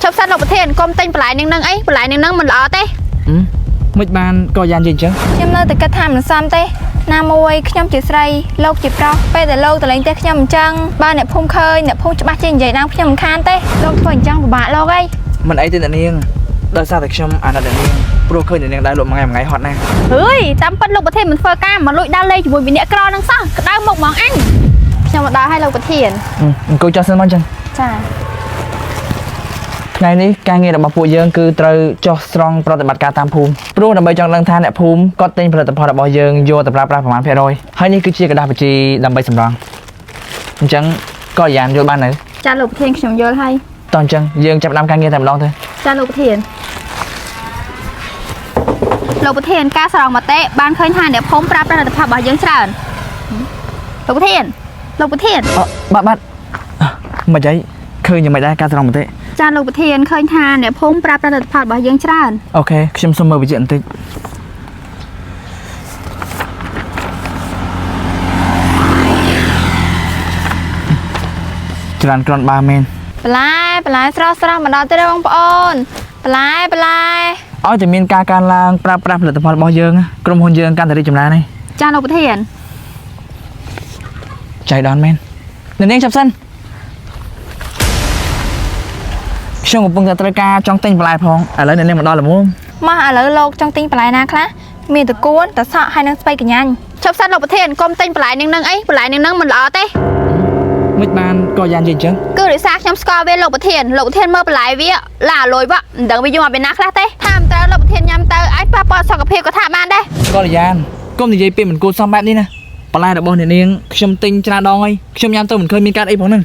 บสั้นเราประเทศกรมเต็งปลายนึงนั่งไอ้ปลายนึงนั่งมันล้อเต้ไม่บ้านก็ยันจริงจังยังเลยแต่กระทำมันซ้ำเต้นามวยขยำจีใส่โลกจีบเราไปแต่โลกแต่เล่นเต้ขยำจังบ้านเนี่ยพุ่งเคยเนี่ยพุ่งจะมาเจนใหญ่น้ำขยำคานเต้โลกถ่วงจังบ้าโลกไอ้มันไอ้เต้นอันนี้โดยซาแต่ชมอันนั้นนี้โปรเคยเนี่ยได้หลุดมาไงฮอตแน่เฮ้ยจำเป็นโลกประเทศมันเฟอร์ก้ามันลุยด้านเลยอยู่บนบินเนี่ยกรอนังซ่าก็ได้หมกมองอันยังมาได้ให้เราประเทศมันกูจะซื้อมันจังใช่ในนี้การเงินរបស់ពួកយើងគឺត្រូវចោះស្រង់ប្រតិបត្តិការតាមភូមិព្រោះដើម្បីចង់ដឹងថាអ្នកភូមិគាត់ទិញផលិតផលរបស់យើងយកទៅប្រើប្រាស់ប្រមាណភាគរយហើយនេះគឺជាกระดาษបញ្ជីដើម្បីសម្រង់អញ្ចឹងក៏យ៉ានយល់បាននៅចាលោកប្រធានខ្ញុំយល់ហើយតោះអញ្ចឹងយើងចាប់ផ្ដើមការងារតែម្ដងទៅចាលោកប្រធានលោកប្រធានការស្រង់មតិបានឃើញថាអ្នកភូមិប្រើប្រាស់ផលិតផលរបស់យើងច្រើនលោកប្រធានបាទមិនអីឃើញយ៉ាងម៉េចដែរការស្រង់មតិចាលោកប្រធានឃើញថាអ្នកភូមិប្រើប្រាស់ផលិតផលរបស់យើងច្រើនអូខេខ្ញុំសូមមើលវិជ្ជាបន្តិចច្រើនគ្រាន់បើមែនបន្លែស្រស់មកដល់ទៅបងប្អូនបន្លែឲ្យតែមានការកើនឡើងប្រើប្រាស់ផលិតផលរបស់យើងក្រុមហ៊ុនយើងកាន់តែរីកចម្រើននេះចាលោកប្រធានចៃដន្យមែនអ្នកនាងចាប់សិនខ្ញុំកំពុងតែត្រូវការចង់ទិញបន្លែផងឥឡូវអ្នកនាងមកដល់ល្មមមកឥឡូវលោកចង់ទិញបន្លែណាខ្លះមានតកួនតសក់ហើយនឹងស្ពៃកញ្ញាញ់ឈប់សិនលោកប្រធានកុំទិញបន្លែនឹងអីបន្លែនឹងមិនល្អទេមិនបានក៏យ៉ាងនិយាយអញ្ចឹងគឺរិសាខ្ញុំស្គាល់វាលោកប្រធានមើលបន្លែវាឡាលុយវ៉មិនដឹងវាយកមកពីណាខ្លះទេថាមិនត្រូវលោកប្រធានញ៉ាំទៅអាចប៉ះពាល់សុខភាពក៏ថាបានដែរក៏យ៉ាងកុំនិយាយពីមិនគួរសមបែបនេះណាបន្លែរបស់អ្នកនាងខ្ញុំទិញច្រើនដងហើយខ្ញុំញ៉ាំទៅមិនឃើញមានកើតអីផងហ្នឹង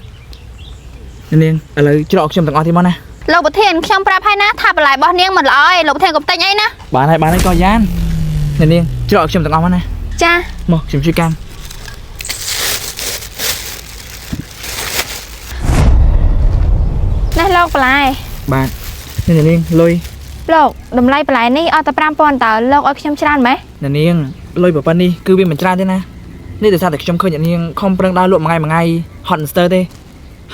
អ្នកនាងឥឡូវច្រកខ្ញុំទាំងអស់ទីមកណាលោកប្រធានខ្ញុំប្រាប់ហើយណាថាបន្លែរបស់នាងមិនល្អឯងលោកប្រធានកុំទិញអីណាបានហើយក៏យ៉ាងអ្នកនាងច្រកខ្ញុំទាំងអស់មកណាចាមកខ្ញុំជួយកាន់នេះលោកបន្លែបាទអ្នកនាងលុយលោកតម្លៃបន្លែនេះអត់តែ5000តើលោកឲ្យខ្ញុំច្រើនម៉េចអ្នកនាងលុយប៉ុណ្ណេះគឺវាមិនច្រើនទេណានេះដោយសារតែខ្ញុំឃើញអ្នកនាងខំប្រឹងដើរលក់មួយថ្ងៃហត់ស្ទើរទេ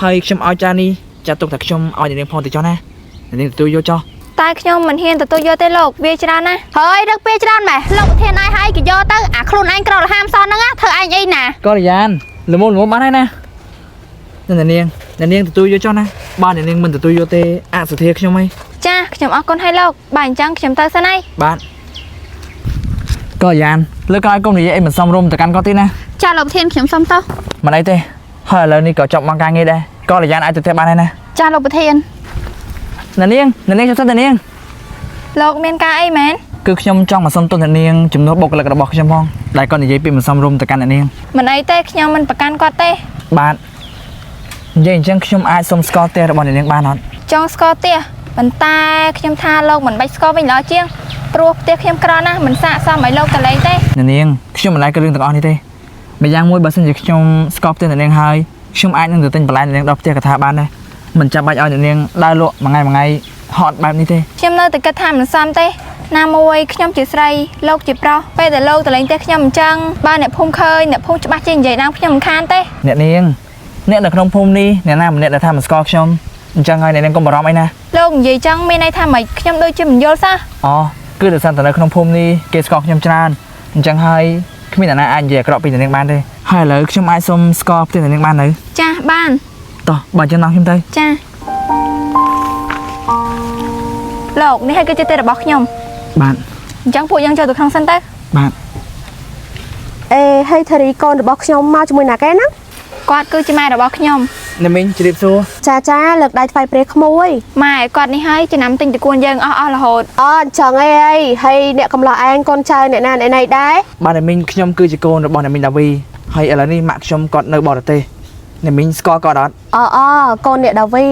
ហើយខ្ញុំឲ្យចានេះចាត់ទុកតែខ្ញុំឲ្យអ្នកនាងផងទៅចុះណាអ្នកនាងទទួលយកចុះតែខ្ញុំមិនហ៊ានទទួលយកទេលោកវាច្រើនណាស់ហើយដឹកពេលច្រើនម៉េះលោកប្រធានឲ្យហើយក៏យកទៅអាខ្លួនឯងក្រលហាមសហ្នឹងធ្វើឯងអីណាក៏យ៉ាងល្មមបានហើយណាអ្នកនាងទទួលយកចុះណាបើអ្នកនាងមិនទទួលយកទេអសធាខ្ញុំហីចាខ្ញុំអរគុណឲ្យលោកបើអញ្ចឹងខ្ញុំទៅសិនហើយបាទក៏យ៉ាងលើកក្រោយកុំនិយាយអីមិនសមរម្យទៅកាន់គាត់ទេណាចាលោកប្រធានខ្ញុំសុំទោសមិនអីទេហើយឥឡូវនេះក៏ចប់មកការងារដែរក៏លយ៉ាងអាចទៅផ្ទះបានហើយណាចាលោកប្រធានអ្នកនាងចុះអ្នកនាងលោកមានការអីមែនគឺខ្ញុំចង់មកសុំទោសអ្នកនាងជំនួសបុគ្គលិករបស់ខ្ញុំផងដែលគាត់និយាយពីមិនសមរម្យទៅកាន់អ្នកនាងមិនអីទេខ្ញុំមិនប្រកាន់គាត់ទេបាទនិយាយអញ្ចឹងខ្ញុំអាចសុំស្គាល់ផ្ទះរបស់អ្នកនាងបានអត់ចង់ស្គាល់ផ្ទះប៉ុន្តែខ្ញុំថាលោកមិនបាច់ស្គាល់វិញល្អជាងព្រោះផ្ទះខ្ញុំក្រណាស់មិនស័ក្តិសមឲ្យលោកតលេងទេអ្នកនាងខ្ញុំមិនដែរគ្រឿងទាំងអស់នេះទេម្យ៉ាងមួយបើសិនជាខ្ញុំស្គាល់ផ្ទះអ្នកនាងហើយខ្ញុំអាចនឹងទៅទិញបន្លែអ្នកនាងដល់ផ្ទះកថាបានដែរមិនចាំបាច់ឲ្យអ្នកនាងដើរលក់មួយថ្ងៃហត់បែបនេះទេខ្ញុំនៅតែគិតថាមិនសមទេណាមួយខ្ញុំជាស្រីលោកជាប្រុសពេលតែលោកតលេងផ្ទះខ្ញុំអញ្ចឹងបើអ្នកភូមិឃើញអ្នកភូមិច្បាស់ជានិយាយដើមខ្ញុំមិនខានទេអ្នកនាងអ្នកនៅក្នុងភូមិនេះអ្នកណាម្នាក់ដែលថាមិនស្គាល់ខ្ញុំអញ្ចឹងហើយអ្នកនាងកុំបារម្ភអីណាលោកនិយាយចឹងមានន័យថាម៉េចខ្ញុំដូចជាមិនយល់សោះអូគឺដោយសារតែនៅក្នុងភូមិនេះគេស្គាល់ខ្ញុំច្រើនអញ្ចឹងហើយគ្មានអ្នកណាអាចនិយាយអាក្រក់ពីអ្នកនាងបានទេហើយឥឡូវខ្ញុំអាចសុំស្គាល់ផ្ទះអ្នកនាងបានទៅចាបានតោះបើអញ្ចឹងនាំខ្ញុំទៅចាលោកនេះហើយគឺជាផ្ទះរបស់ខ្ញុំបាទអញ្ចឹងពួកយើងចូលទៅក្នុងសិនទៅបាទអេហើយធារីកូនរបស់ខ្ញុំមកជាមួយណាគេណាគាត់គឺជាម៉ែរបស់ខ្ញុំអ្នកមីងជ្រាបសួរចាលើកដៃថ្វាយព្រះក្មួយម៉ែគាត់នេះហើយចំណាំទិញតកួនយើងអស់រហូតអញ្ចឹងអីហើយអ្នកកំឡោះឯងកូនចៅអ្នកណាអ្នកណីដែរបាទអ្នកមីងខ្ញុំគឺជាកូនរបស់អ្នកមីងដាវីហើយឥឡូវនេះម៉ាក់ខ្ញុំគាត់នៅបរទេសអ្នកមីងស្គាល់គាត់អត់កូនអ្នកដាវី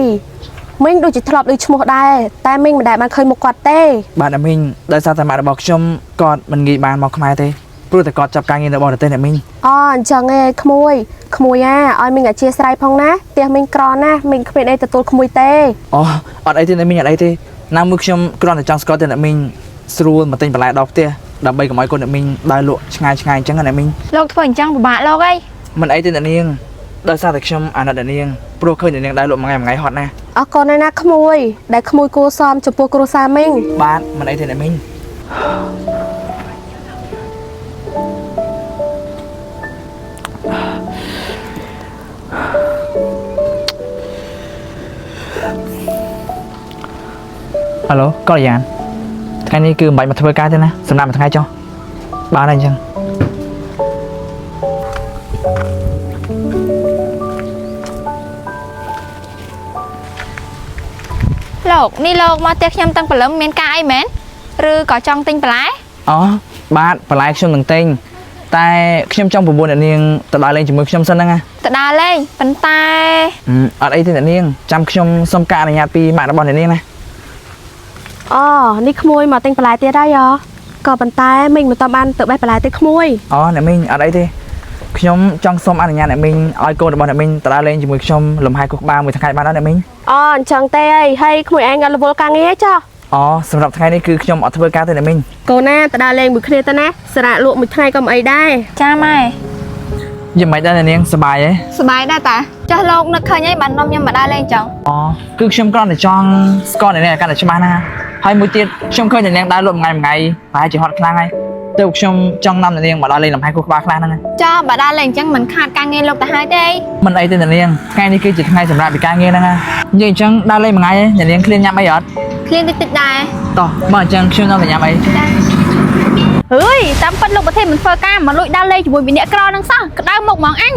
មីងដូចជាធ្លាប់ឮឈ្មោះដែរតែមីងមិនដែលបានឃើញមុខគាត់ទេបាទអ្នកមីងដោយសារតែម៉ាក់របស់ខ្ញុំគាត់មិនងាយបានមកខ្មែរទេព្រោះតែគាត់ចាប់ការងារនៅបរទេសអ្នកមីងអញ្ចឹងឯងក្មួយឲ្យមីងអធិស្ឋានផងណាផ្ទះមីងក្រណាស់មីងគ្មានអីទទួលក្មួយទេអត់អីទេអ្នកមីងអត់អីទេណាមួយខ្ញុំគ្រាន់តែចង់ស្គាល់តែអ្នកមីងស្រួលមកទិញបន្លែដល់ផ្ទះដើម្បីកុំឲ្យកូនអ្នកមីងដើរលក់ឆ្ងាយអញ្ចឹងអ្នកមីងលោកធ្វើអញ្ចឹងពិបាកលោកអីមិនអីទេអ្នកនាង ដោយសារតែខ្ញុំអាណិតអ្នកនាងព្រោះឃើញអ្នកនាងដែរលក់មួយថ្ងៃហត់ណាស់ អរគុណណាស់ណាក្មួយដែលក្មួយគួរសមចំពោះគ្រួសារមីង បាទមិនអីទេអ្នកមីងហៅឡូកល្យានថ្ងៃនេះគឺមិនបាច់មកធ្វើការទេណាសម្រាប់មួយថ្ងៃចុះបានហើយអញ្ចឹង លោកនេះលោកមកផ្ទះខ្ញុំតាំងព្រលឹមមានការអីមែនឬក៏ចង់ទិញបន្លែ អូបាទបន្លែខ្ញុំនឹងទិញតែខ្ញុំចង់ប្រពន្ធអ្នកនាងទៅដើរលេងជាមួយខ្ញុំសិនហ្នឹងណា ទៅដើរលេងប៉ុន្តែ អត់អីទេអ្នកនាងចាំខ្ញុំសុំការអនុញ្ញាតពីម៉ាក់របស់អ្នកនាងណា អូនេះក្មួយមកទិញបន្លែទៀតហើយហ៎ក៏ប៉ុន្តែមីងមិនតបានទៅបេះបន្លែទេក្មួយ អូអ្នកមីងអត់អីទេខ្ញុំចង់សុំអនុញ្ញាតអ្នកមីងឲ្យកូនរបស់អ្នកមីងទៅដើរលេងជាមួយខ្ញុំលំហែគូក្បាលមួយថ្ងៃបានអត់អ្នកមីង អូអញ្ចឹងទេអីហើយក្មួយឯងអត់រវល់ការងារចុះ អូសម្រាប់ថ្ងៃនេះគឺខ្ញុំអត់ធ្វើការទេអ្នកមីង កូនណាទៅដើរលេងមួយគ្នាទៅណាសារៈលក់មួយថ្ងៃក៏មិនអីដែរ ចាម៉ែ យ៉ាងម៉េចដែរអ្នកនាងសប្បាយទេ សប្បាយដែរតាចាស់លោកនឹកឃើញអីបាននាំខ្ញុំមកដើរលេងចឹង អូគឺខ្ញុំគ្រាន់តែចង់ស្គាល់អ្នកនាងឲ្យកាន់តែច្បាស់ណាហើយមួយទៀតខ្ញុំឃើញអ្នកនាងដើរលក់មួយថ្ងៃប្រហែលជាហត់ខ្លាំងហើយទៅខ្ញុំចង់នាំអ្នកនាងមកដើរលេងលំហែគូក្បាលខ្លះហ្នឹង ចាបើដើរលេងចឹងមិនខាតការងារលោកទៅហើយទេ មិនអីទេអ្នកនាងថ្ងៃនេះគឺជាថ្ងៃសម្រាប់ពីការងារហ្នឹងណានិយាយអញ្ចឹងដើរលេងមួយថ្ងៃអ្នកនាងឃ្លានញ៉ាំអីអត់ ឃ្លានតិចតិចដែរ តោះបើអញ្ចឹងខ្ញុំនាំទៅញ៉ាំអី ហឺយតាមពិតលោកប្រធានមិនធ្វើការមកលួចដើរលេងជាមួយវិន័យក្រនឹងសោះក្តៅមុខហ្មងអញ